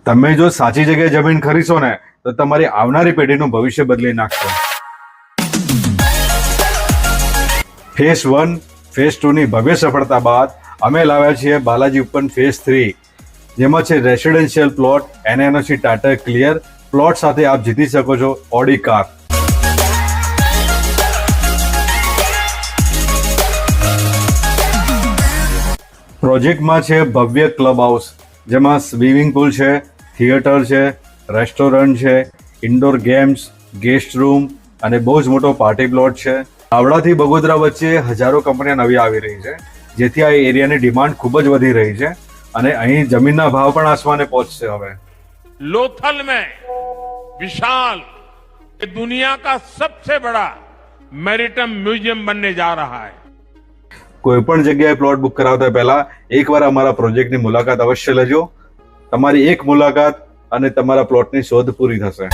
તમે જો સાચી જગ્યાએ જમીન ખરીદશો ને તો તમારી આવનારી પેઢીનું ભવિષ્ય બદલી નાખશો. ફેઝ 1 ફેઝ 2 ની ભવ્ય સફળતા બાદ અમે લાવ્યા છીએ બાલાજી ઉપન ફેઝ 3, જેમાં છે residential plot, NNOC Tata clear plot સાથે આપ જીતી શકો છો ઓડી કાર. પ્રોજેક્ટમાં છે ભવ્ય ક્લબ હાઉસ, જેમાં સ્વિમિંગ પુલ છે, થિયેટર છે, રેસ્ટોરન્ટ છે, ઇન્ડોર ગેમ્સ, ગેસ્ટ રૂમ અને બહુ જ મોટો પાર્ટી પ્લોટ છે. આવડાથી બગોદરા વચ્ચે હજારો કંપનીઓ નવી આવી રહી છે, જેથી આ એરિયાની ડિમાન્ડ ખૂબ જ વધી રહી છે અને અહીં જમીનના ભાવ પણ આસમાને પહોંચશે. હવે लोथल में विशाल दुनिया का सबसे बड़ा मैरिटाइम म्यूजियम बनने जा रहा है. કોઈ પણ જગ્યાએ પ્લોટ બુક કરાવતા પહેલા એકવાર અમારા પ્રોજેક્ટની મુલાકાત અવશ્ય લેજો. તમારી એક મુલાકાત અને તમારા પ્લોટની શોધ પૂરી થશે.